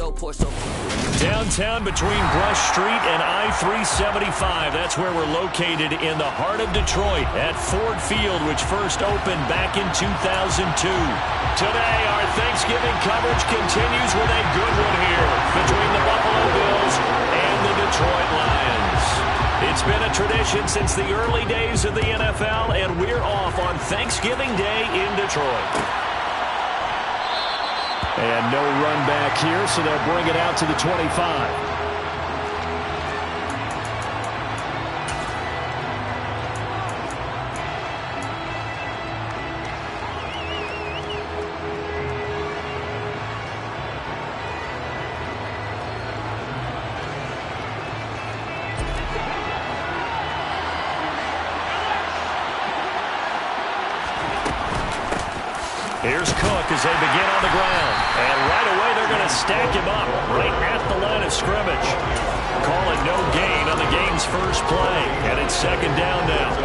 no Porsche. Downtown between Brush Street and I-375. That's where we're located in the heart of Detroit at Ford Field, which first opened back in 2002. Today, our Thanksgiving coverage continues with a good one here between the Buffalo Bills and the Detroit Lions. It's been a tradition since the early days of the NFL, and we're off on Thanksgiving Day in Detroit. And no run back here, so they'll bring it out to the 25. Here's Cook as they begin on the ground. And right away, they're going to stack him up right at the line of scrimmage. Call it no gain on the game's first play. And it's second down now.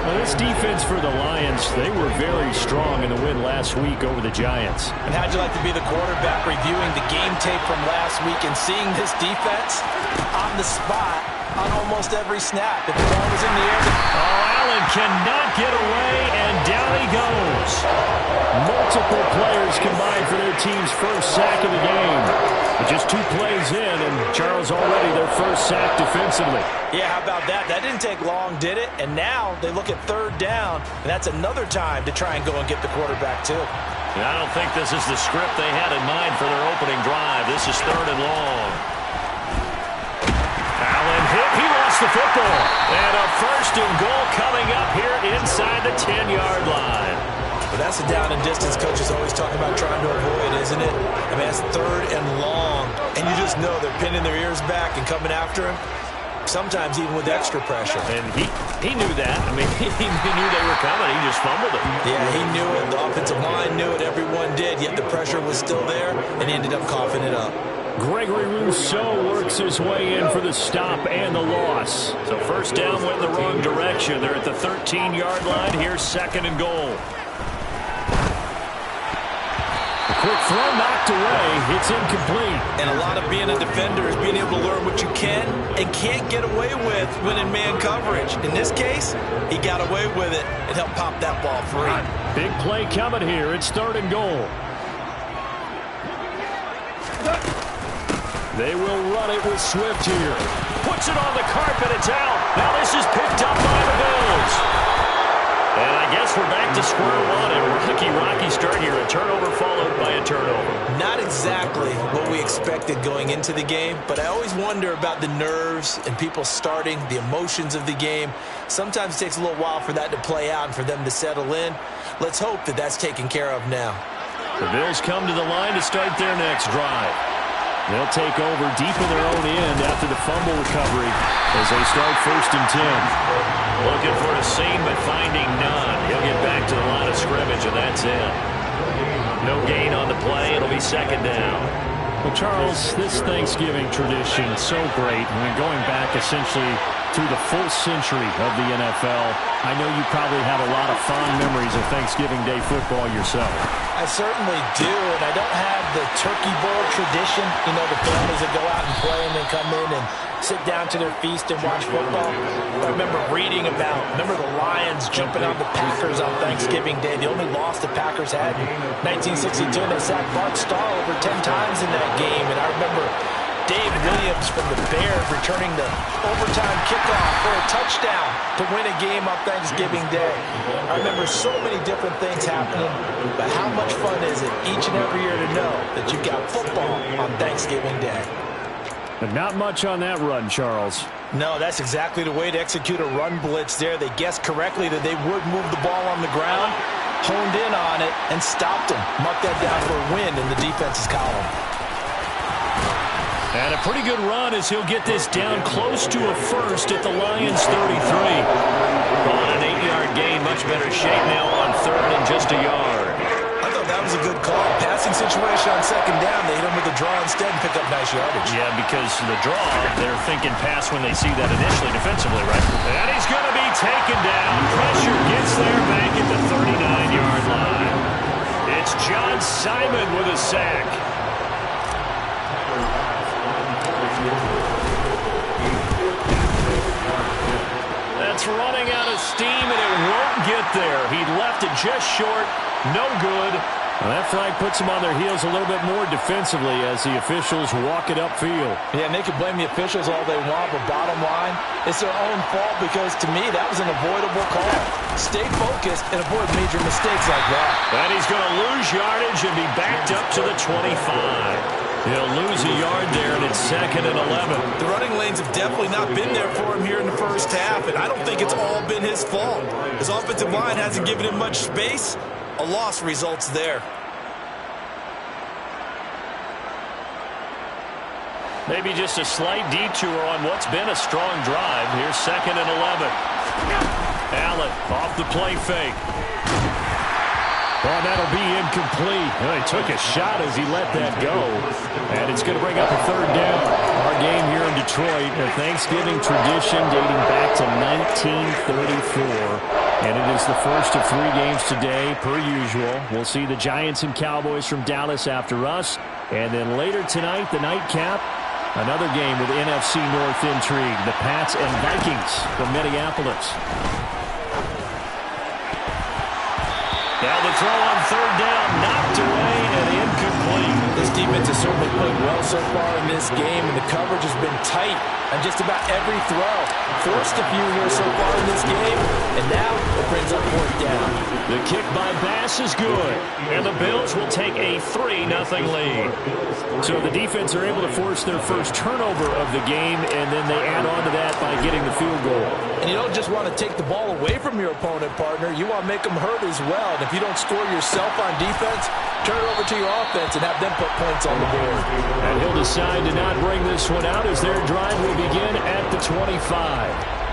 Well, this defense for the Lions, they were very strong in the win last week over the Giants. And how'd you like to be the quarterback reviewing the game tape from last week and seeing this defense on the spot on almost every snap? If the ball was in the air. Allen cannot get away, and down he goes. Multiple players combined for their team's first sack of the game. But just 2 plays in, and Charles already their first sack defensively. Yeah, how about that? That didn't take long, did it? And now they look at third down, and that's another time to try and go and get the quarterback, too. And I don't think this is the script they had in mind for their opening drive. This is third and long. Allen hit. He lost the football. And a first and goal coming up here inside the 10-yard line. But that's the down and distance coaches always talk about trying to avoid, isn't it? I mean, that's third and long. And you just know they're pinning their ears back and coming after him, sometimes even with extra pressure. And he knew that. I mean, he knew they were coming. He just fumbled it. Yeah, he knew it. The offensive line knew it. Everyone did. Yet the pressure was still there, and he ended up coughing it up. Gregory Rousseau works his way in for the stop and the loss. So first down went the wrong direction. They're at the 13-yard line. Here's second and goal. Quick throw knocked away. It's incomplete. And a lot of being a defender is being able to learn what you can and can't get away with when in man coverage. In this case, he got away with it and helped pop that ball free. Big play coming here. It's third and goal. They will run it with Swift here. Puts it on the carpet. It's out. Now this is picked up by the Bills. And I guess we're back to square one. A rocky start here. A turnover followed by a turnover. Not exactly what we expected going into the game, but I always wonder about the nerves and people starting, the emotions of the game. Sometimes it takes a little while for that to play out and for them to settle in. Let's hope that that's taken care of now. The Bills come to the line to start their next drive. They'll take over deep in their own end after the fumble recovery as they start first and 10. Looking for a seam, but finding none. He'll get back to the line of scrimmage, and that's it. No gain on the play. It'll be second down. Well, Charles, this Thanksgiving tradition is so great. I mean, going back essentially through the full century of the NFL, I know you probably have a lot of fond memories of Thanksgiving Day football yourself. I certainly do, and I don't have the turkey bowl tradition. You know, the families that go out and play and then come in and sit down to their feast and watch football. I remember reading about, the Lions jumping on the Packers on Thanksgiving Day. The only loss the Packers had in 1962, and they sacked Bart Starr over 10 times in that game. And I remember Dave Williams from the Bears returning the overtime kickoff for a touchdown to win a game on Thanksgiving Day. I remember so many different things happening, but how much fun is it each and every year to know that you've got football on Thanksgiving Day? But not much on that run, Charles. No, that's exactly the way to execute a run blitz there. They guessed correctly that they would move the ball on the ground, honed in on it, and stopped them. Mark that down for a win in the defense's column. And a pretty good run as he'll get this down close to a first at the Lions 33. On an 8-yard gain, much better shape now on third and just a yard. I thought that was a good call. Passing situation on second down, they hit him with the draw instead and pick up nice yardage. Yeah, because the draw, they're thinking pass when they see that initially defensively, right? And he's going to be taken down. Pressure gets there back at the 39-yard line. It's John Simon with a sack. running out of steam, and it won't get there. He left it just short. No good. Well, that flag puts them on their heels a little bit more defensively as the officials walk it upfield. Yeah, and they can blame the officials all they want, but bottom line, it's their own fault because, to me, that was an avoidable call. Stay focused and avoid major mistakes like that. And he's going to lose yardage and be backed up to the 25. He'll lose a yard there, and it's 2nd and 11. The running lanes have definitely not been there for him here in the first half, and I don't think it's all been his fault. His offensive line hasn't given him much space. A loss results there. Maybe just a slight detour on what's been a strong drive. Here's 2nd and 11. Allen off the play fake. Oh, that'll be incomplete. Well, he took a shot as he let that go. And it's going to bring up a 3rd down. Our game here in Detroit, a Thanksgiving tradition dating back to 1934. And it is the first of 3 games today, per usual. We'll see the Giants and Cowboys from Dallas after us. And then later tonight, the nightcap, another game with NFC North intrigue. The Pats and Vikings from Minneapolis. Now the throw on 3rd down, knocked away and incomplete. This defense has certainly played well so far in this game, and the coverage has been tight on just about every throw. Forced a few here so far in this game, and now it brings up 4th down. The kick by Bass is good, and the Bills will take a 3-0 lead. So the defense are able to force their first turnover of the game, and then they add on to that by getting the field goal. And you don't just want to take the ball away from your opponent, partner. You want to make them hurt as well. And if you don't score yourself on defense, turn it over to your offense and have them put points on the board. And he'll decide to not bring this one out as their drive will begin at the 25.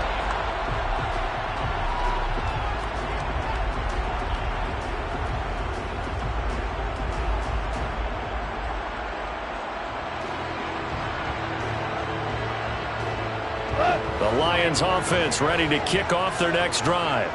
The Lions offense ready to kick off their next drive.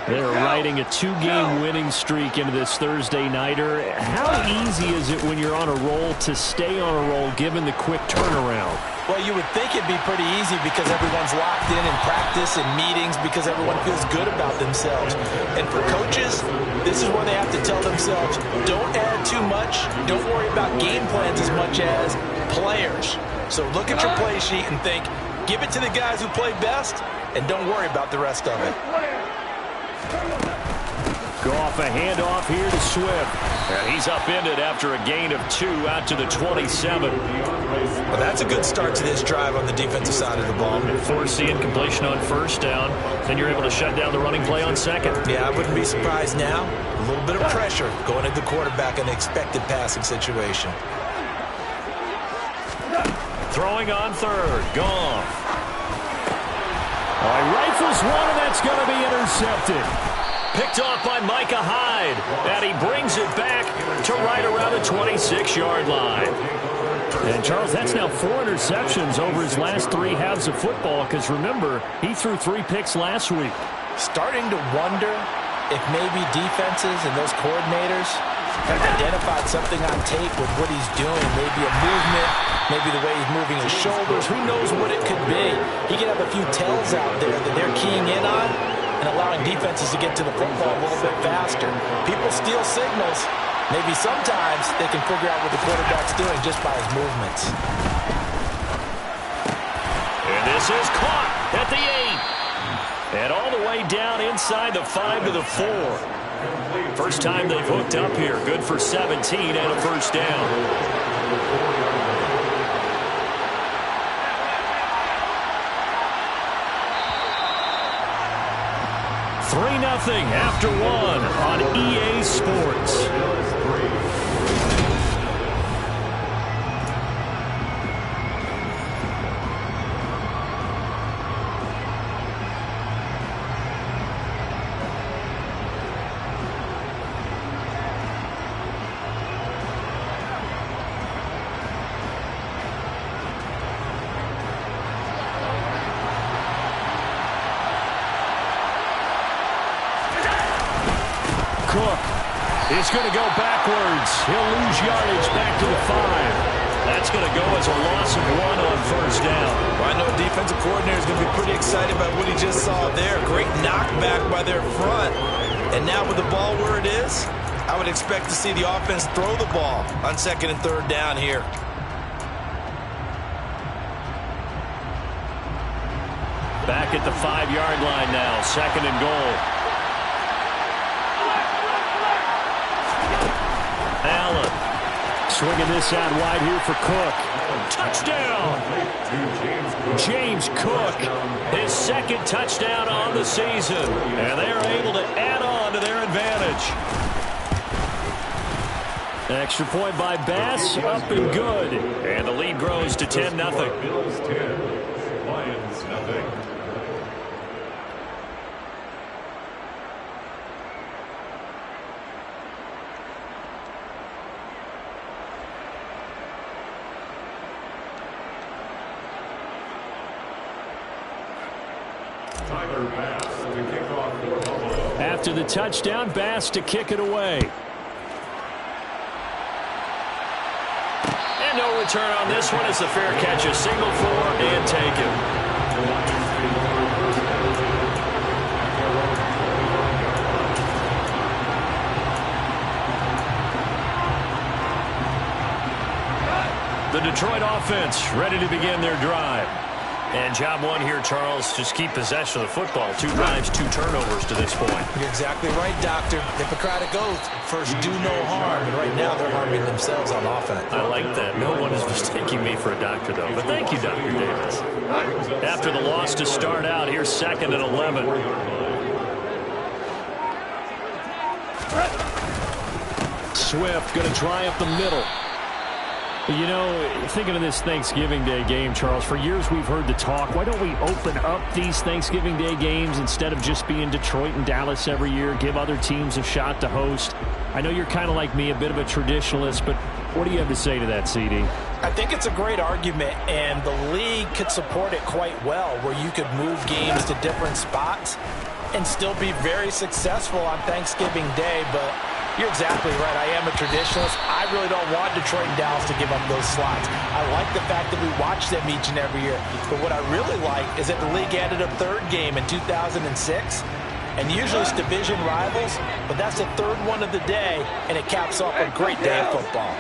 They're riding a 2-game winning streak into this Thursday nighter. How easy is it when you're on a roll to stay on a roll given the quick turnaround? Well, you would think it'd be pretty easy because everyone's locked in practice and meetings because everyone feels good about themselves. And for coaches, this is where they have to tell themselves, don't add too much, don't worry about game plans as much as players. So look at your play sheet and think, give it to the guys who play best, and don't worry about the rest of it. Go off a handoff here to Swift. And he's upended after a gain of 2 out to the 27. Well, that's a good start to this drive on the defensive side of the ball. Force the incompletion on 1st down. Then you're able to shut down the running play on 2nd. Yeah, I wouldn't be surprised now. A little bit of pressure going at the quarterback in an expected passing situation. Throwing on 3rd. Gone. He rifles one, and that's going to be intercepted. Picked off by Micah Hyde. And he brings it back to right around the 26-yard line. And, Charles, that's now 4 interceptions over his last 3 halves of football because, remember, he threw 3 picks last week. Starting to wonder if maybe defenses and those coordinators have identified something on tape with what he's doing. Maybe a movement, maybe the way he's moving his shoulders. Who knows what it could be? He could have a few tells out there that they're keying in on and allowing defenses to get to the football a little bit faster. People steal signals. Maybe sometimes they can figure out what the quarterback's doing just by his movements. And this is caught at the 8. And all the way down inside the 5 to the 4. First time they've hooked up here. Good for 17 and a 1st down. 3-0 after 1 on EA Sports. Cook is going to go backwards. He'll lose yardage back to the 5. That's going to go as a loss of 1 on first down. Well, I know a defensive coordinator is going to be pretty excited about what he just saw there. Great knockback by their front. And now with the ball where it is, I would expect to see the offense throw the ball on 2nd and 3rd down here. Back at the 5-yard line now, 2nd and goal. Allen swinging this out wide here for Cook. Touchdown! James Cook, his 2nd touchdown on the season. And they're able to add on to their advantage. Extra point by Bass, up and good. And the lead grows to 10-0. Bills 10, Lions nothing. After the touchdown, Bass to kick it away. And no return on this one. It's a fair catch, a signal for and taken. The Detroit offense ready to begin their drive. And job one here, Charles, just keep possession of the football. 2 drives, 2 turnovers to this point. You're exactly right, Doctor. Hippocratic oath. First, do no harm. And right now, they're harming themselves on offense. I like that. No one is mistaking me for a doctor, though. But thank you, Dr. Davis. After the loss to start out, here's 2nd and 11. Swift going to try up the middle. You know, thinking of this Thanksgiving Day game, Charles, for years we've heard the talk, why don't we open up these Thanksgiving Day games instead of just being Detroit and Dallas every year, give other teams a shot to host? I know you're kind of like me, a bit of a traditionalist, but what do you have to say to that, CD? I think it's a great argument, and the league could support it quite well, where you could move games to different spots and still be very successful on Thanksgiving Day, but you're exactly right. I am a traditionalist. I really don't want Detroit and Dallas to give up those slots. I like the fact that we watch them each and every year. But what I really like is that the league added a 3rd game in 2006. And usually it's division rivals, but that's the 3rd one of the day, and it caps off a great day of football.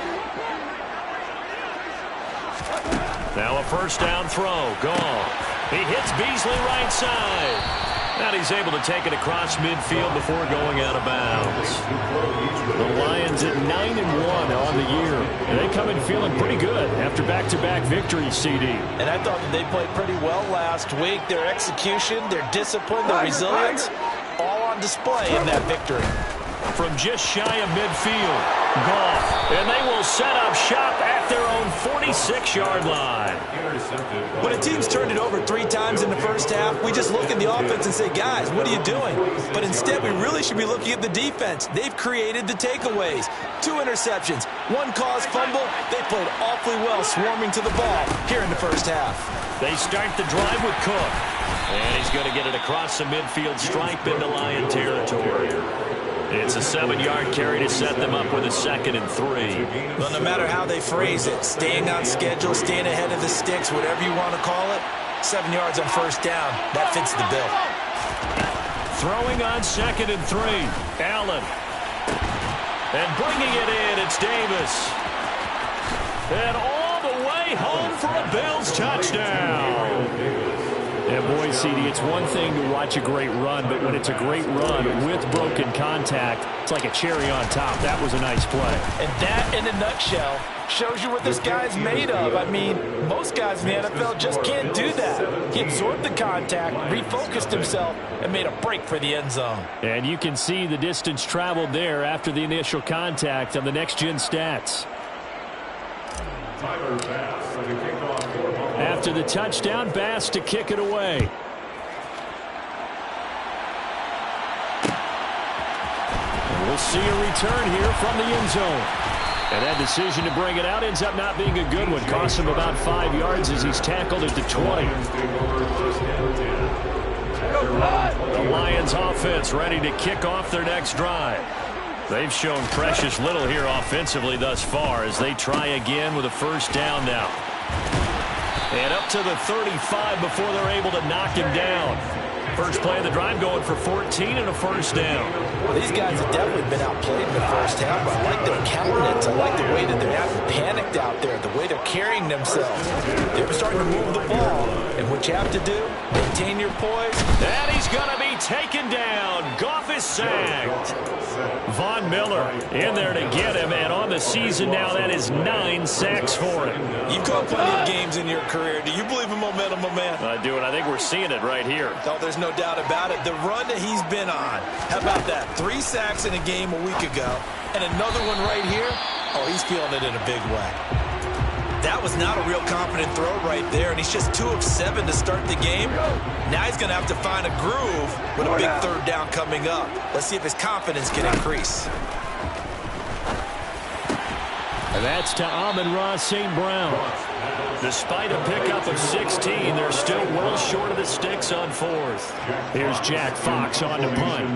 Now a first down throw. Gone. He hits Beasley right side. And he's able to take it across midfield before going out of bounds. The Lions at 9-1 on the year. And they come in feeling pretty good after back-to-back victories, CD. And I thought that they played pretty well last week. Their execution, their discipline, their resilience, all on display in that victory. From just shy of midfield, Goff. And they will set up shop at their own 46-yard line. When a team's turned it over 3 times in the first half, we just look at the offense and say, guys, what are you doing? But instead, we really should be looking at the defense. They've created the takeaways. 2 interceptions, 1 caused fumble. They played awfully well swarming to the ball here in the first half. They start the drive with Cook. And he's going to get it across the midfield stripe into Lion territory. It's a 7-yard carry to set them up with a 2nd and 3. Well, no matter how they phrase it, staying on schedule, staying ahead of the sticks, whatever you want to call it, 7 yards on first down, that fits the bill. Throwing on 2nd and 3. Allen. And bringing it in, it's Davis. And all the way home for a Bills touchdown. And boy, CD, it's one thing to watch a great run, but when it's a great run with broken contact, it's like a cherry on top. That was a nice play. And that, in a nutshell, shows you what this guy's made of. I mean, most guys in the NFL just can't do that. He absorbed the contact, refocused himself, and made a break for the end zone. And you can see the distance traveled there after the initial contact on the next-gen stats. Tyler Bass for the kickoff. After the touchdown, Bass to kick it away. And we'll see a return here from the end zone. And that decision to bring it out ends up not being a good one. Costs him about 5 yards as he's tackled at the 20. The Lions offense ready to kick off their next drive. They've shown precious little here offensively thus far as they try again with a first down now. And up to the 35 before they're able to knock him down. First play of the drive going for 14 and a first down. Well, these guys have definitely been outplayed in the first half, but I like their countenance. I like the way that they're not panicked out there, the way they're carrying themselves. They're starting to move the ball, and what you have to do, maintain your poise. And he's going to be taken down. Goff is sacked. Von Miller in there to get him, and on the season now, that is 9 sacks for him. You've caught plenty of games in your career. Do you believe in momentum, my man? I do, and I think we're seeing it right here. Oh, there's no doubt about it. The run that he's been on. How about that? 3 sacks in a game a week ago, and another one right here. Oh, he's feeling it in a big way. That was not a real confident throw right there, and he's just 2 of 7 to start the game. Now he's going to have to find a groove with a big third down coming up. Let's see if his confidence can increase. And that's to Amon-Ra St. Brown. Despite a pickup of 16, they're still well short of the sticks on 4th. Here's Jack Fox on to punt.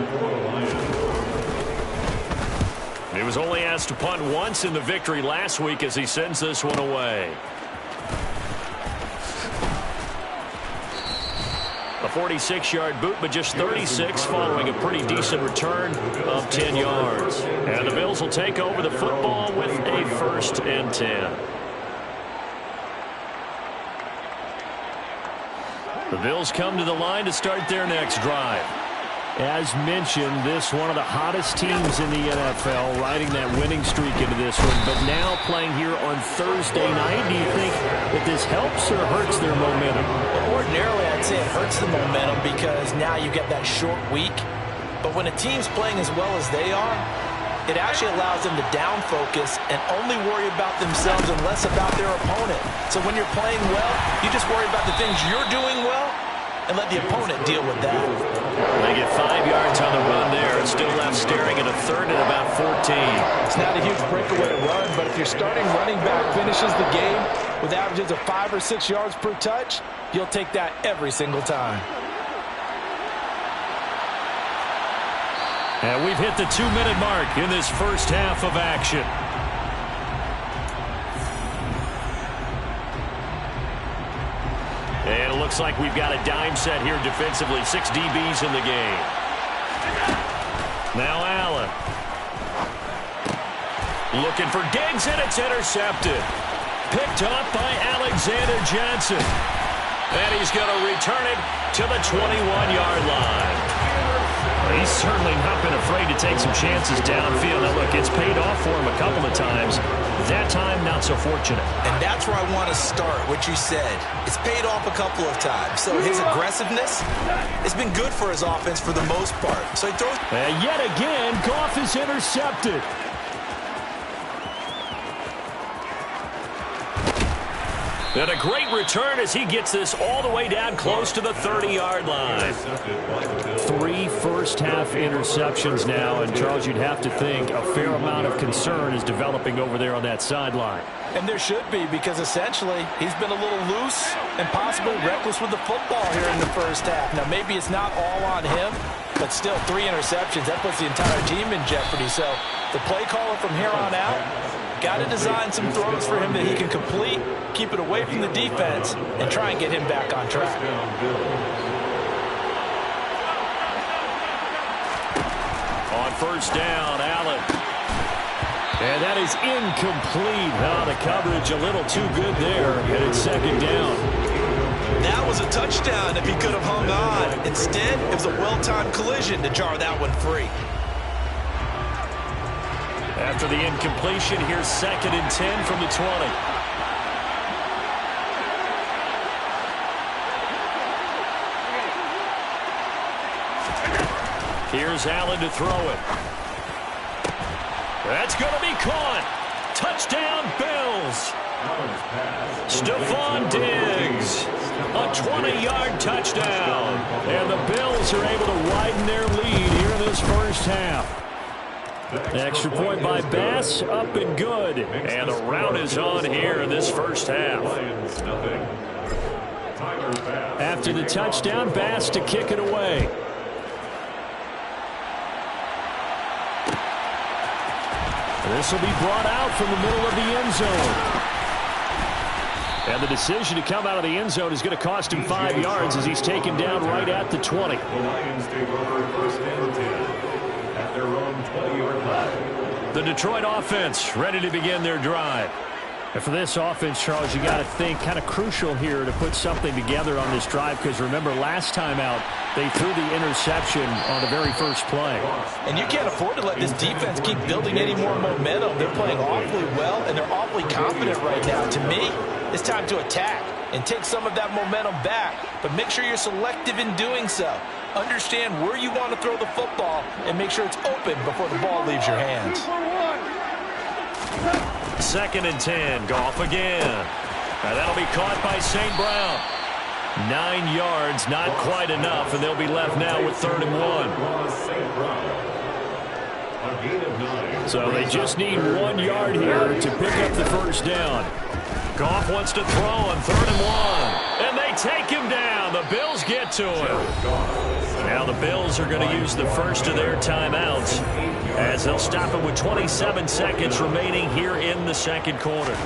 He was only asked to punt once in the victory last week as he sends this one away. A 46-yard boot, but just 36 following a pretty decent return of 10 yards. And the Bills will take over the football with a 1st and 10. The Bills come to the line to start their next drive. As mentioned, this one of the hottest teams in the NFL, riding that winning streak into this one, but now playing here on Thursday night. Do you think that this helps or hurts their momentum? Well, ordinarily, I'd say it hurts the momentum because now you get that short week. But when a team's playing as well as they are, it actually allows them to down focus and only worry about themselves and less about their opponent. So when you're playing well, you just worry about the things you're doing well and let the opponent deal with that. They get 5 yards on the run there and still left staring at a 3rd and about 14. It's not a huge breakaway run, but if your starting running back finishes the game with averages of 5 or 6 yards per touch, you'll take that every single time. And we've hit the 2-minute mark in this first half of action. And it looks like we've got a dime set here defensively. 6 DBs in the game. Now Allen. Looking for Diggs, and it's intercepted. Picked up by Alexander Johnson. And he's going to return it to the 21-yard line. He's certainly not been afraid to take some chances downfield. Now, look, it's paid off for him a couple of times. That time, not so fortunate. And that's where I want to start, what you said. It's paid off a couple of times. So his aggressiveness has been good for his offense for the most part. So he throws. And yet again, Goff is intercepted. And a great return as he gets this all the way down close to the 30-yard line. 3 first-half interceptions now, and Charles, you'd have to think a fair amount of concern is developing over there on that sideline. And there should be, because essentially he's been a little loose and possibly reckless with the football here in the first half. Now, maybe it's not all on him, but still 3 interceptions. That puts the entire team in jeopardy. So the play caller from here on out got to design some throws for him that he can complete, keep it away from the defense, and try and get him back on track. On first down, Allen. And that is incomplete. Oh, the coverage a little too good there, and it's 2nd down. That was a touchdown if he could have hung on. Instead, it was a well-timed collision to jar that one free. After the incompletion, here's 2nd and 10 from the 20. Here's Allen to throw it. That's going to be caught. Touchdown, Bills. Stephon Diggs. A 20-yard touchdown. And the Bills are able to widen their lead here in this first half. Extra point by Bass, up and good. And the rout is on here in this first half. After the touchdown, Bass to kick it away. This will be brought out from the middle of the end zone. And the decision to come out of the end zone is going to cost him 5 yards as he's taken down right at the 20. The Lions take over first and 10 at their own 20-yard line. The Detroit offense ready to begin their drive. And for this offense, Charles, you got to think kind of crucial here to put something together on this drive, because remember last time out they threw the interception on the very first play. And you can't afford to let this defense keep building any more momentum. They're playing awfully well, and they're awfully confident right now. To me, it's time to attack and take some of that momentum back, but make sure you're selective in doing so. Understand where you want to throw the football and make sure it's open before the ball leaves your hands. 2nd and 10. Goff again. Now that'll be caught by St. Brown. 9 yards, not quite enough, and they'll be left now with 3rd and 1. So they just need 1 yard here to pick up the first down. Goff wants to throw on 3rd and 1. And they take him down. The Bills get to him. Now the Bills are going to use the first of their timeouts as they'll stop him with 27 seconds remaining here in the second quarter.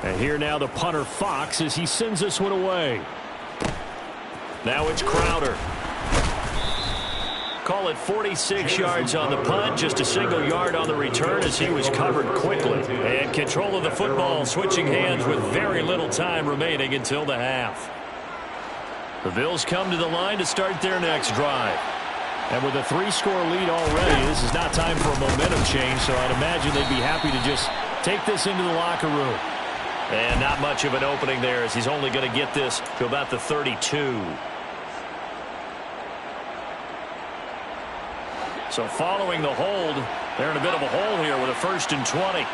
And here now the punter Fox as he sends this one away. Now it's Crowder. Call it 46 yards on the punt, just a single yard on the return as he was covered quickly. And control of the football switching hands with very little time remaining until the half. The Bills come to the line to start their next drive. And with a 3-score lead already, this is not time for a momentum change, so I'd imagine they'd be happy to just take this into the locker room. And not much of an opening there as he's only going to get this to about the 32. So following the hold, they're in a bit of a hole here with a 1st and 20.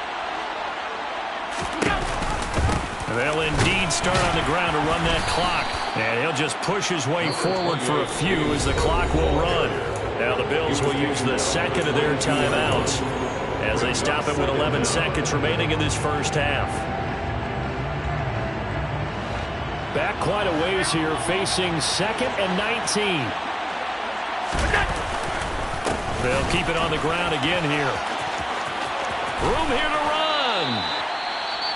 They'll indeed start on the ground to run that clock. And he'll just push his way forward for a few as the clock will run. Now the Bills will use the second of their timeouts as they stop him with 11 seconds remaining in this first half. Back quite a ways here, facing 2nd and 19. They'll keep it on the ground again here. Room here to run.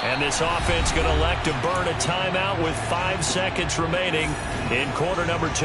And this offense going to elect to burn a timeout with 5 seconds remaining in quarter number 2.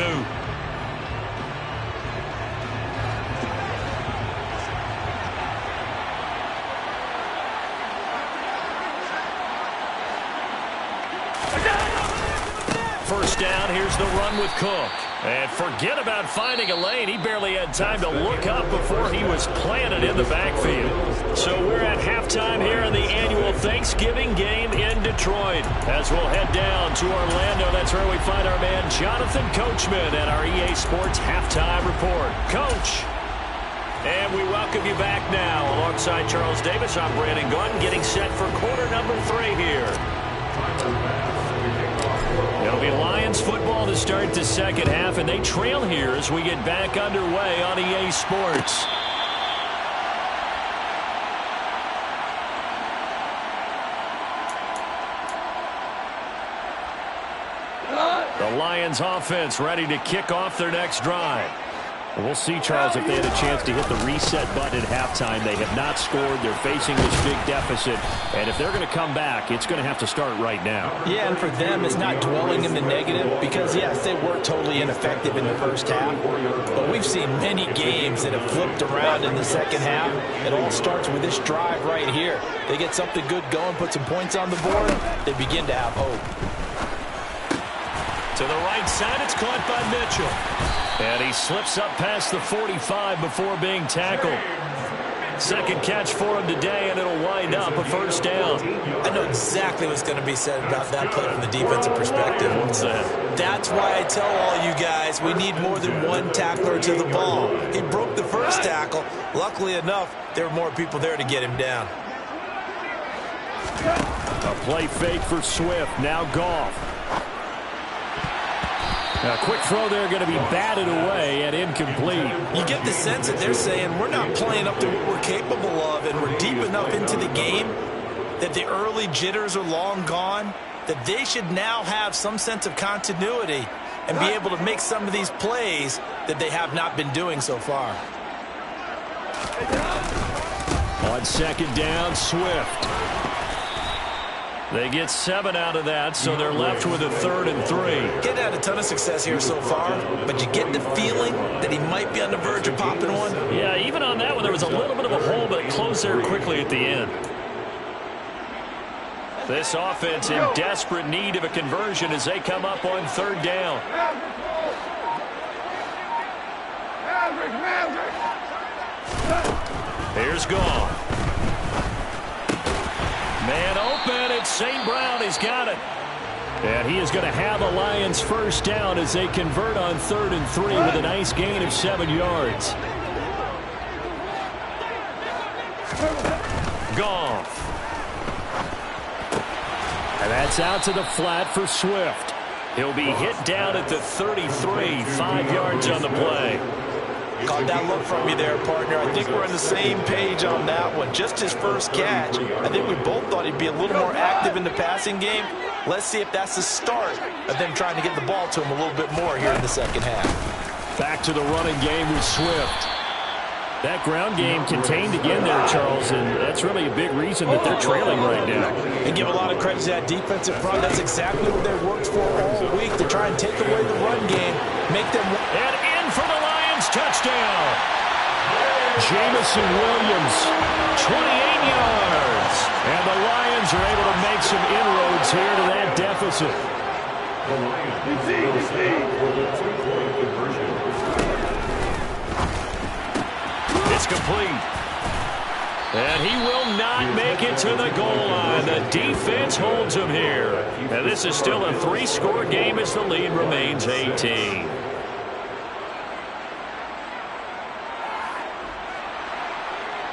First down, here's the run with Cook. And forget about finding a lane. He barely had time to look up before he was planted in the backfield. So we're at halftime here in the annual Thanksgiving game in Detroit. As we'll head down to Orlando, that's where we find our man Jonathan Coachman at our EA Sports Halftime Report. Coach. And we welcome you back now. Alongside Charles Davis, I'm Brandon Gunn, getting set for quarter number 3 here. It'll be Lions football to start the second half, and they trail here as we get back underway on EA Sports. The Lions offense ready to kick off their next drive. We'll see, Charles, if they had a chance to hit the reset button at halftime. They have not scored. They're facing this big deficit. And if they're going to come back, it's going to have to start right now. Yeah, and for them, it's not dwelling in the negative because, yes, they were totally ineffective in the first half. But we've seen many games that have flipped around in the second half. It all starts with this drive right here. They get something good going, put some points on the board, they begin to have hope. To the right side, it's caught by Mitchell. And he slips up past the 45 before being tackled. Second catch for him today, and it'll wind up a first down. I know exactly what's going to be said about that play from the defensive perspective. What's that? That's why I tell all you guys we need more than one tackler to the ball. He broke the first tackle. Luckily enough, there were more people there to get him down. A play fake for Swift. Now Goff. A quick throw there going to be batted away and incomplete. You get the sense that they're saying we're not playing up to what we're capable of, and we're deep enough into the game that the early jitters are long gone, that they should now have some sense of continuity and be able to make some of these plays that they have not been doing so far. On second down, Swift. They get 7 out of that, so they're left with a 3rd and 3. Getting had a ton of success here so far, but you get the feeling that he might be on the verge of popping one. Yeah, even on that one, there was a little bit of a hole, but it closed there quickly at the end. This offense in desperate need of a conversion as they come up on 3rd down. Here's Goff. Man open, it's St. Brown. He's got it. And he is going to have a Lions first down as they convert on 3rd and 3 with a nice gain of 7 yards. Goff. And that's out to the flat for Swift. He'll be hit down at the 33, 5 yards on the play. Caught that look from you there, partner. I think we're on the same page on that one. Just his first catch. I think we both thought he'd be a little more active in the passing game. Let's see if that's the start of them trying to get the ball to him a little bit more here in the second half. Back to the running game with Swift. That ground game contained again there, Charles, and that's really a big reason that they're trailing right now. And give a lot of credit to that defensive front. That's exactly what they worked for all week, to try and take away the run game, make them... And in for the Lions touchdown. Jamison Williams, 28 yards. And the Lions are able to make some inroads here to that deficit. The Lions will stay with a 2-point conversion. It's complete. And he will not make it to the goal line. The defense holds him here. And this is still a 3-score game as the lead remains 18.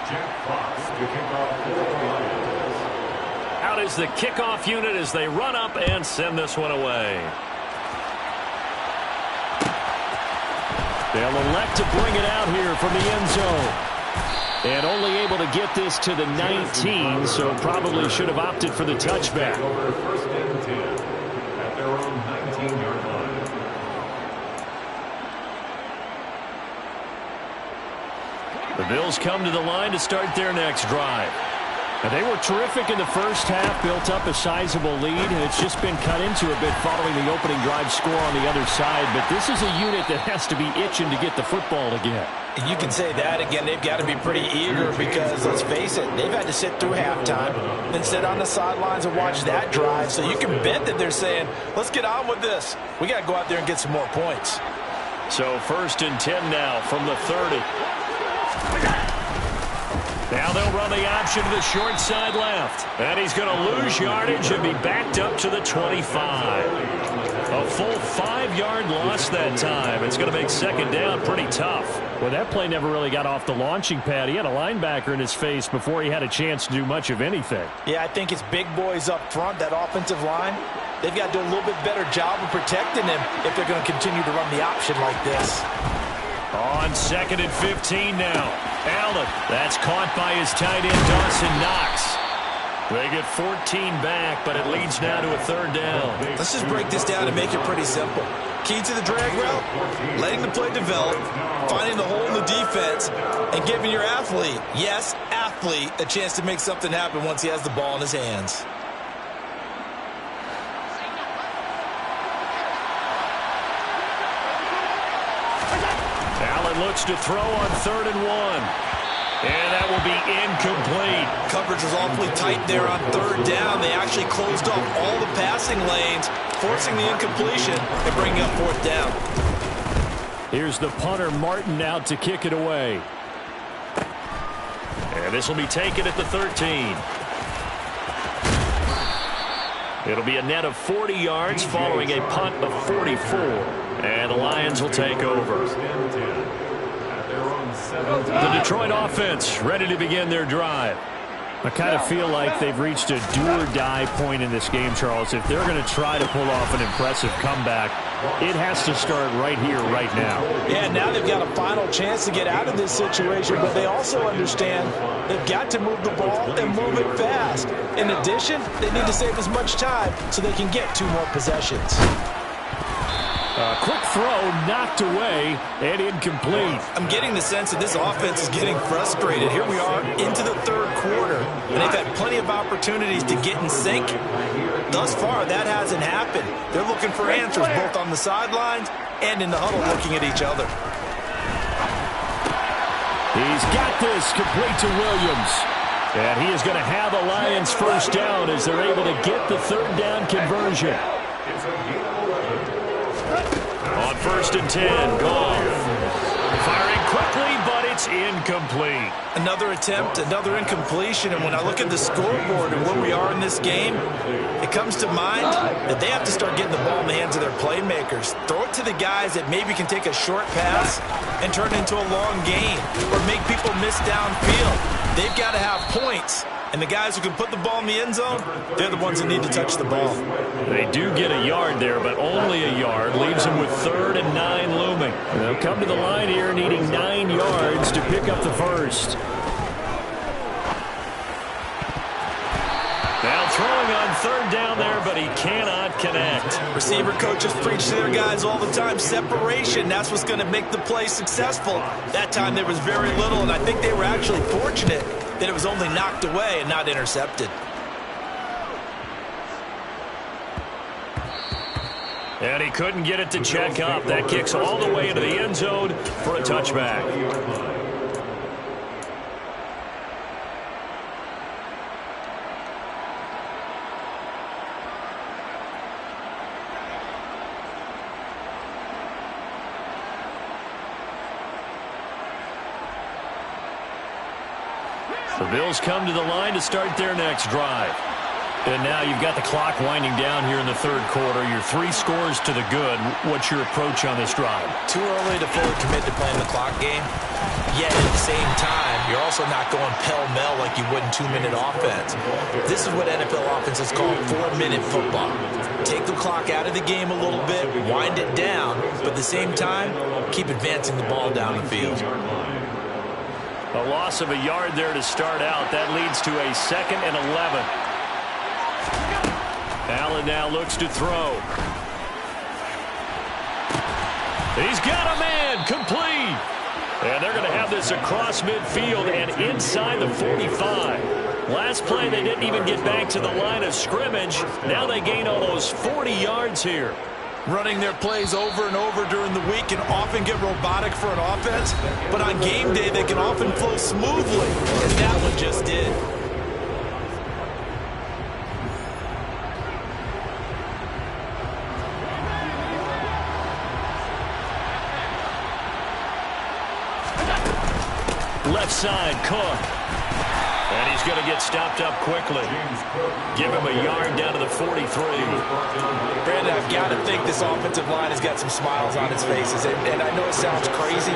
Jack Fox to kick off for the Lions. Out is the kickoff unit as they run up and send this one away. They'll elect to bring it out here from the end zone. And only able to get this to the 19, so probably should have opted for the touchback. Over 1st and 10 at their own 19-yard line. The Bills come to the line to start their next drive. And they were terrific in the first half, built up a sizable lead, and it's just been cut into a bit following the opening drive score on the other side. But this is a unit that has to be itching to get the football again. You can say that again. They've got to be pretty eager because, let's face it, they've had to sit through halftime, then sit on the sidelines and watch that drive. So you can bet that they're saying, let's get on with this. We got to go out there and get some more points. So 1st and 10 now from the 30. Now they'll run the option to the short side left. And he's going to lose yardage and be backed up to the 25. A full 5-yard loss that time. It's going to make second down pretty tough. Well, that play never really got off the launching pad. He had a linebacker in his face before he had a chance to do much of anything. Yeah, I think it's big boys up front, that offensive line. They've got to do a little bit better job of protecting him if they're going to continue to run the option like this. On 2nd and 15 now. Allen, that's caught by his tight end, Dawson Knox. They get 14 back, but it leads now to a 3rd down. Let's just break this down and make it pretty simple. Key to the drag route, letting the play develop, finding the hole in the defense, and giving your athlete, yes, athlete, a chance to make something happen once he has the ball in his hands. Allen looks to throw on 3rd and 1. And that will be incomplete. Coverage was awfully tight there on 3rd down. They actually closed off all the passing lanes, forcing the incompletion and bringing up 4th down. Here's the punter, Martin, out to kick it away. And this will be taken at the 13. It'll be a net of 40 yards following a punt of 44. And the Lions will take over. The Detroit offense ready to begin their drive. I kind of feel like they've reached a do-or-die point in this game, Charles. If they're going to try to pull off an impressive comeback, it has to start right here, right now. Yeah, now they've got a final chance to get out of this situation, but they also understand they've got to move the ball and move it fast. In addition, they need to save as much time so they can get 2 more possessions. Quick throw, knocked away, and incomplete. I'm getting the sense that this offense is getting frustrated. Here we are into the third quarter, and they've had plenty of opportunities to get in sync. Thus far, that hasn't happened. They're looking for answers both on the sidelines and in the huddle looking at each other. He's got this complete to Williams. And he is going to have the Lions first down as they're able to get the third down conversion. On 1st and 10, Goff. Firing quickly, but it's incomplete. Another attempt, another incompletion, and when I look at the scoreboard and where we are in this game, it comes to mind that they have to start getting the ball in the hands of their playmakers. Throw it to the guys that maybe can take a short pass and turn it into a long gain or make people miss downfield. They've got to have points. And the guys who can put the ball in the end zone, they're the ones that need to touch the ball. They do get a yard there, but only a yard. Leaves them with 3rd and 9 looming. And they'll come to the line here needing 9 yards to pick up the first. Now throwing on 3rd down there, but he cannot connect. Receiver coaches preach to their guys all the time. Separation, that's what's going to make the play successful. That time there was very little, and I think they were actually fortunate that it was only knocked away and not intercepted. And he couldn't get it to check up. That kicks all the way into the end zone for a touchback. The Bills come to the line to start their next drive. And now you've got the clock winding down here in the third quarter. Your 3 scores to the good. What's your approach on this drive? Too early to fully commit to playing the clock game. Yet at the same time, you're also not going pell-mell like you would in 2-minute offense. This is what NFL offenses call 4-minute football. Take the clock out of the game a little bit, wind it down, but at the same time, keep advancing the ball down the field. A loss of a yard there to start out. That leads to a 2nd and 11. Allen now looks to throw. He's got a man, complete. And they're going to have this across midfield and inside the 45. Last play, they didn't even get back to the line of scrimmage. Now they gain almost 40 yards here. Running their plays over and over during the week can often get robotic for an offense, but on game day they can often flow smoothly, as that one just did. Left side, Cook. And he's going to get stopped up quickly. Give him a yard down to the 43. Brandon, I've got to think this offensive line has got some smiles on its faces. And I know it sounds crazy,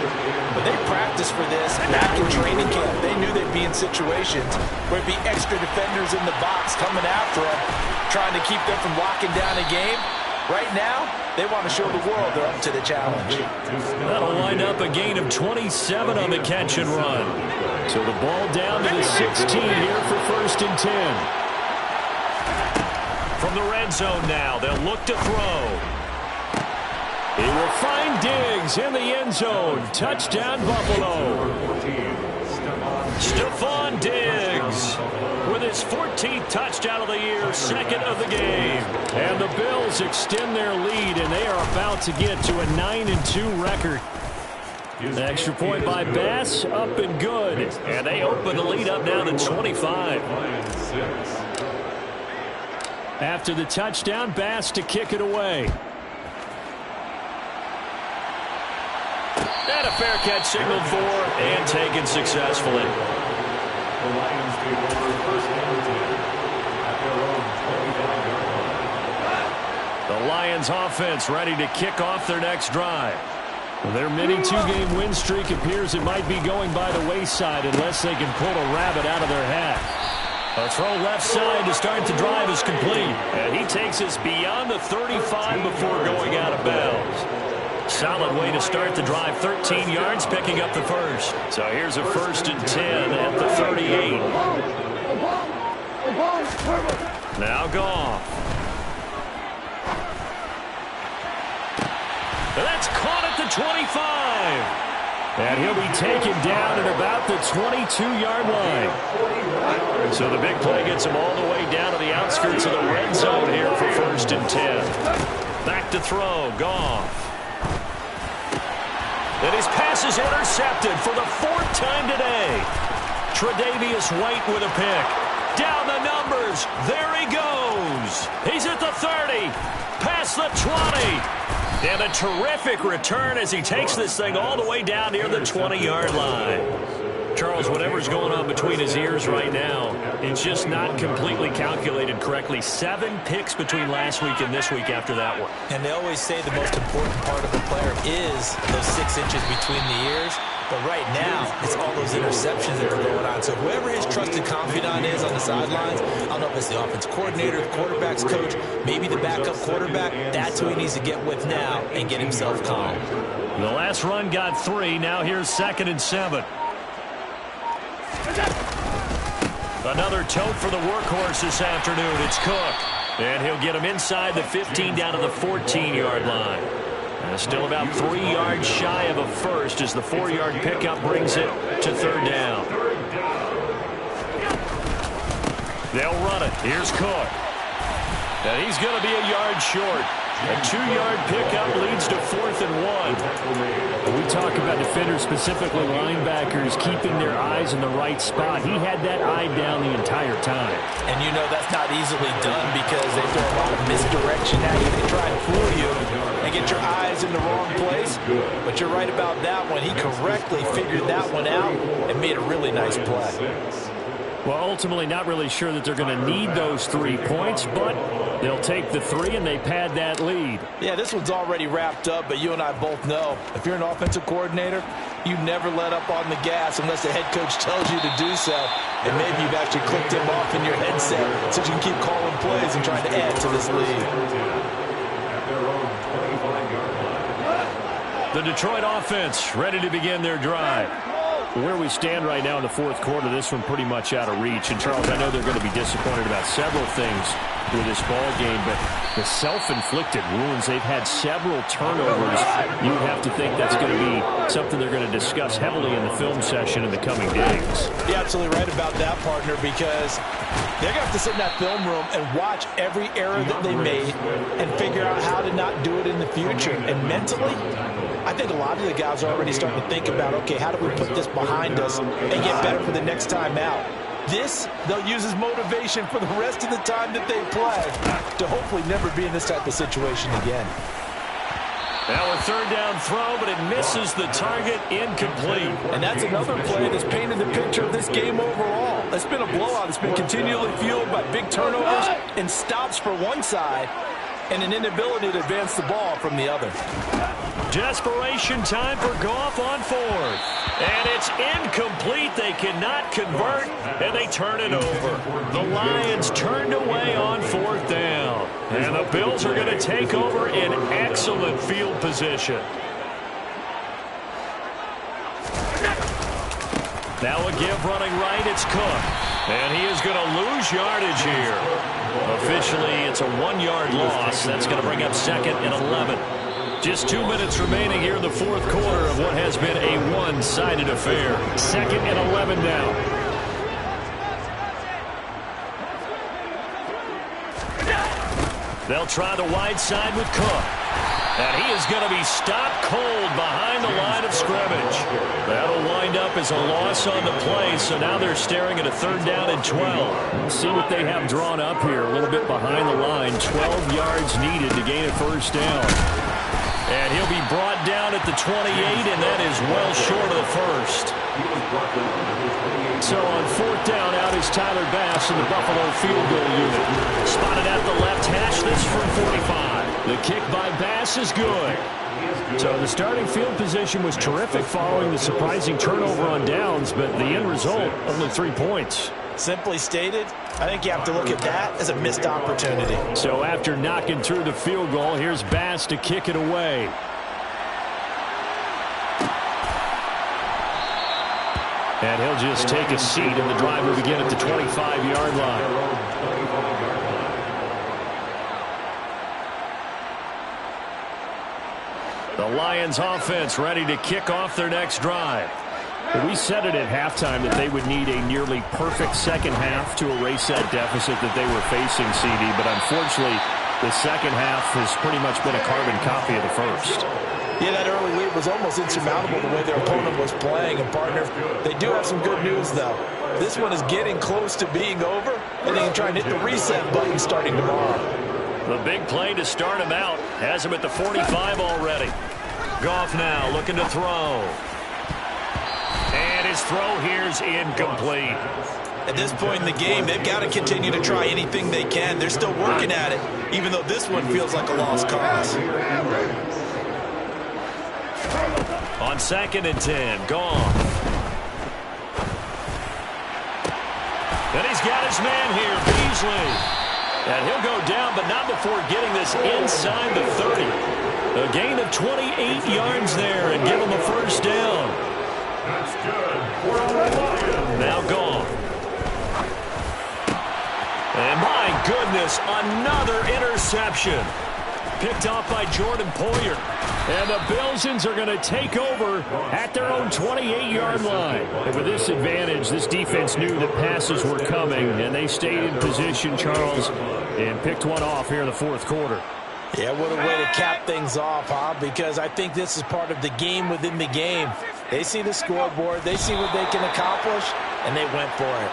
but they practiced for this back in training camp. They knew they'd be in situations where it'd be extra defenders in the box coming after them, trying to keep them from locking down a game. Right now, they want to show the world they're up to the challenge. That'll wind up a gain of 27 on the catch and run. So the ball down to the 16 here for 1st and 10. From the red zone now, they'll look to throw. He will find Diggs in the end zone. Touchdown, Buffalo. Stephon Diggs with his 14th touchdown of the year, 2nd of the game. And the Bills extend their lead, and they are about to get to a 9-2 record. The extra point by Bass, up and good. And they open the lead up now to 25. After the touchdown, Bass to kick it away. And a fair catch signaled for and taken successfully. The Lions take over 1st and 10 at their own 25 yard line. The Lions offense ready to kick off their next drive. Their mini 2-game win streak appears it might be going by the wayside unless they can pull a rabbit out of their hat. A throw left side to start the drive is complete. And he takes us beyond the 35 before going out of bounds. Solid way to start the drive. 13 yards, picking up the first. So here's a 1st and 10 at the 38. Now Goff. That's caught at the 25. And he'll be taken down at about the 22-yard line. So the big play gets him all the way down to the outskirts of the red zone here for 1st and 10. Back to throw, Goff. And his pass is intercepted for the 4th time today. Tre'Davious White with a pick. Down the numbers. There he goes. He's at the 30. Past the 20. And a terrific return as he takes this thing all the way down near the 20-yard line. Charles, whatever's going on between his ears right now, it's just not completely calculated correctly. 7 picks between last week and this week after that one. And they always say the most important part of a player is those 6 inches between the ears. But right now, it's all those interceptions that are going on. So whoever his trusted confidant is on the sidelines, I don't know if it's the offense coordinator, the quarterback's coach, maybe the backup quarterback, that's who he needs to get with now and get himself calm. The last run got 3. Now here's 2nd and 7. Another tote for the workhorse this afternoon. It's Cook. And he'll get him inside the 15 down to the 14-yard line. Still about 3 yards shy of a first as the 4-yard pickup brings it to 3rd down. They'll run it. Here's Cook. And he's going to be a yard short. A 2-yard pickup leads to 4th and 1. We talk about defenders, specifically linebackers, keeping their eyes in the right spot. He had that eye down the entire time. And you know that's not easily done because they throw a lot of misdirection at you. They try and fool you and get your eyes in the wrong place. But you're right about that one. He correctly figured that one out and made a really nice play. Well, ultimately not really sure that they're going to need those 3 points, but they'll take the 3 and they pad that lead. Yeah, this one's already wrapped up, but you and I both know if you're an offensive coordinator, you never let up on the gas unless the head coach tells you to do so. And maybe you've actually clicked him off in your headset so you can keep calling plays and trying to add to this lead. The Detroit offense ready to begin their drive. Where we stand right now in the 4th quarter, this one pretty much out of reach. And, Charles, I know they're going to be disappointed about several things with this ball game, but the self-inflicted wounds, they've had several turnovers. You have to think that's going to be something they're going to discuss heavily in the film session in the coming days. You're absolutely right about that, partner, because they're going to have to sit in that film room and watch every error that they made and figure out how to not do it in the future. And mentally, I think a lot of the guys are already starting to think about, okay, how do we put this behind us and get better for the next time out? This, they'll use as motivation for the rest of the time that they play to hopefully never be in this type of situation again. Now a 3rd down throw, but it misses the target, incomplete. And that's another play that's painted the picture of this game overall. It's been a blowout. It's been continually fueled by big turnovers and stops for one side and an inability to advance the ball from the other. Desperation time for Goff on 4th. And it's incomplete. They cannot convert, and they turn it over. The Lions turned away on 4th down. And the Bills are going to take over in excellent field position. Now a give running right. It's Cook. And he is going to lose yardage here. Officially, it's a 1-yard loss. That's going to bring up 2nd and 11. Just 2 minutes remaining here in the 4th quarter of what has been a one-sided affair. 2nd and 11 now. They'll try the wide side with Cook. And he is going to be stopped cold behind the line of scrimmage. That'll wind up as a loss on the play, so now they're staring at a 3rd down and 12. We'll see what they have drawn up here, a little bit behind the line. 12 yards needed to gain a 1st down. And he'll be brought down at the 28, and that is well short of the 1st. So on 4th down, out is Tyler Bass in the Buffalo field goal unit. Spotted at the left hash, this from 45. The kick by Bass is good. So the starting field position was terrific following the surprising turnover on downs, but the end result, only 3 points. Simply stated, I think you have to look at that as a missed opportunity. So after knocking through the field goal, here's Bass to kick it away. And he'll just take a seat, and the drive will begin at the 25-yard line. The Lions offense ready to kick off their next drive. We said it at halftime that they would need a nearly perfect second half to erase that deficit that they were facing, CD, but unfortunately the second half has pretty much been a carbon copy of the first. Yeah, that early lead was almost insurmountable the way their opponent was playing. And, partner, they do have some good news, though. This one is getting close to being over, and they can try and hit the reset button starting tomorrow. The big play to start him out has him at the 45 already. Goff now looking to throw. And his throw here's incomplete. At this point in the game, they've got to continue to try anything they can. They're still working at it, even though this one feels like a lost cause. On 2nd and 10, Goff. And he's got his man here, Beasley. And he'll go down, but not before getting this inside the 30. A gain of 28 yards there and give him a first down. That's good. Now Goff. And my goodness, another interception. Picked off by Jordan Poyer. And the Bilsons are going to take over at their own 28-yard line. And with this advantage, this defense knew that passes were coming, and they stayed in position, Charles, and picked one off here in the fourth quarter. Yeah, what a way to cap things off, huh? Because I think this is part of the game within the game. They see the scoreboard, they see what they can accomplish, and they went for it.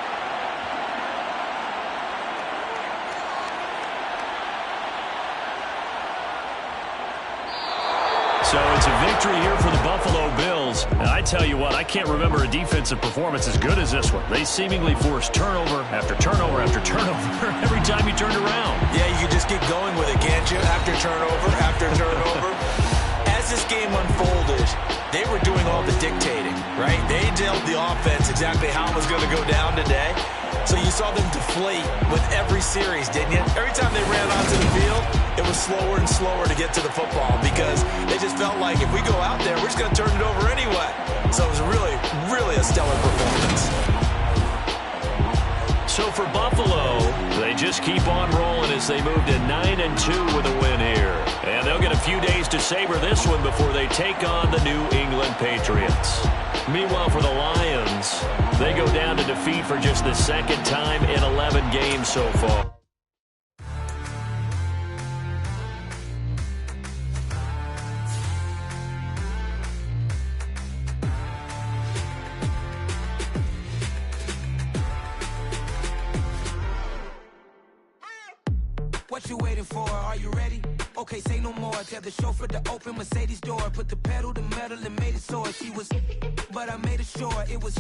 So it's a victory here for the Buffalo Bills. And I tell you what, I can't remember a defensive performance as good as this one. They seemingly forced turnover after turnover after turnover every time you turned around. Yeah, you can just keep going with it, can't you? After turnover, after turnover. As this game unfolded, they were doing all the dictating, right? They told the offense exactly how it was going to go down today. So you saw them deflate with every series, didn't you? Every time they ran onto the field, it was slower and slower to get to the football because they just felt like if we go out there, we're just going to turn it over anyway. So it was really, really a stellar performance. So for Buffalo, they just keep on rolling as they move to 9-2 with a win here. And they'll get a few days to savor this one before they take on the New England Patriots. Meanwhile, for the Lions, they go down to defeat for just the second time in 11 games so far. What you waiting for? Are you ready? Okay, say no more. Tell the chauffeur to open Mercedes door. Put the pedal to metal and made it soar. She was, but I made it sure it was.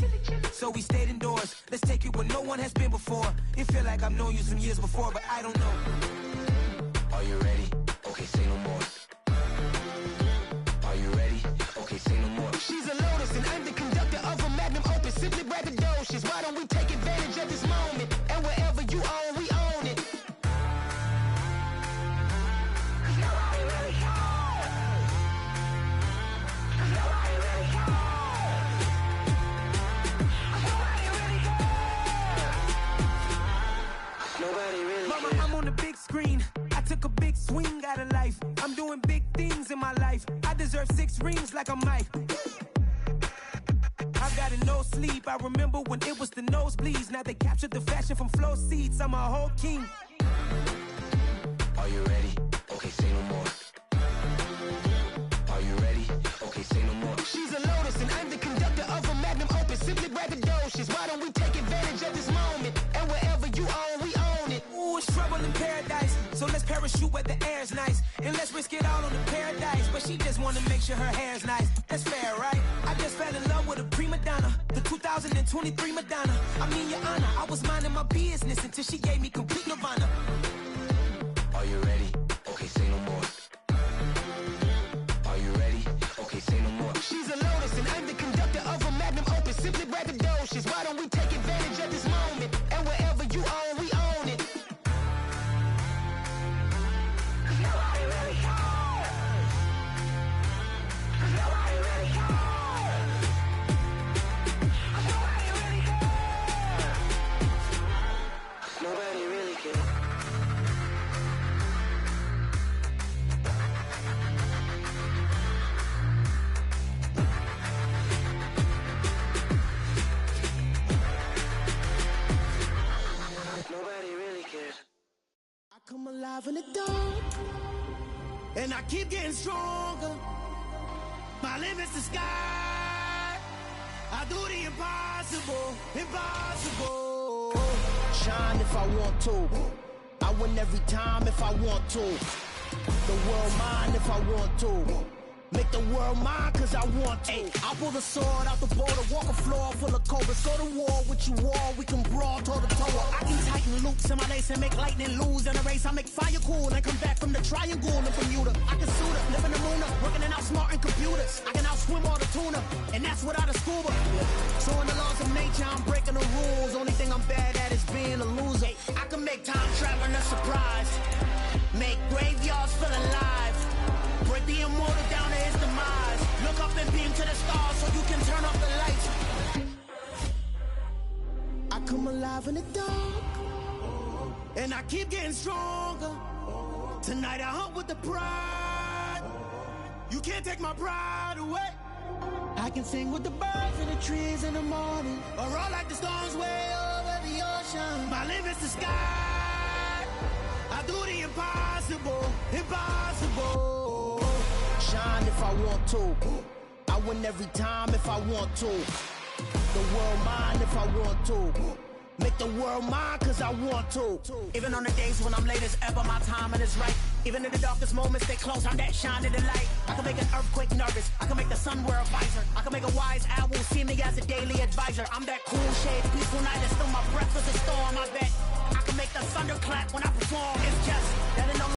So we stayed indoors. Let's take it where no one has been before. It feel like I've known you some years before, but I don't know. Are you ready? Okay, say no more. Are you ready? Okay, say no more. She's a Lotus and I'm the conductor of a Magnum Opus. Simply braggadocious. Why don't we take advantage of this moment? And wherever you own, we own it. Mama, I'm on the big screen. I took a big swing out of life. I'm doing big things in my life. I deserve 6 rings like a Mike. I've got a no sleep. I remember when it was the nosebleeds. Now they captured the fashion from flow seats. I'm a whole king. Are you ready? Okay, say no more. Are you ready? Okay, say no more. She's a Lotus and I'm the conductor of a Magnum Opus. Simply braggadocious. Why don't we take advantage of this moment? And wherever you own, we own it. Ooh, it's trouble in paradise. So let's parachute where the air's nice. And let's risk it all on the paradise. But she just wanna make sure her hair's nice. That's fair, right? I just fell in love with a prima donna. The 2023 Madonna. I mean, your honor, I was minding my business until she gave me complete nirvana. Are you ready? Okay, say no more. Are you ready? Okay, say no more. She's a Lotus and I'm the conductor of a Magnum Opus. Simply braggadocious. Why don't we take advantage of this moment? And wherever you own, we own it. Nobody really cares. alive in the dark, and I keep getting stronger. My limit's the sky. I do the impossible, impossible. Shine if I want to. I win every time if I want to. The world mine if I want to. Make the world mine cause I want to. Ay, I'll pull the sword out the border, walk a floor full of cobras. Go to war with you all, we can brawl toe to toe. I can tighten loops in my lace and make lightning lose in a race. I make fire cool and come back from the triangle in Bermuda. I can suit up, live in the moon up, working and outsmarting computers. I can outswim all the tuna, and that's without a scuba. So in the laws of nature, I'm breaking the rules. Only thing I'm bad at is being a loser. I can make time traveling a surprise, make graveyards feel alive, break the immortal down to his demise. Look up and beam to the stars so you can turn off the lights. I come alive in the dark, and I keep getting stronger. Tonight I hunt with the pride. You can't take my pride away. I can sing with the birds and the trees in the morning, or roll like the storms way over the ocean. My limit's the sky. I do the impossible, impossible. Shine if I want to. I win every time if I want to. The world mine if I want to. Make the world mine cause I want to. Even on the days when I'm late as ever, my timing is right. Even in the darkest moments, stay close, I'm that shining the light. I can make an earthquake nervous, I can make the sun wear a visor. I can make a wise owl see me as a daily advisor. I'm that cool shade, peaceful night, and still my breath is a storm, I bet. I can make the thunder clap when I perform, it's just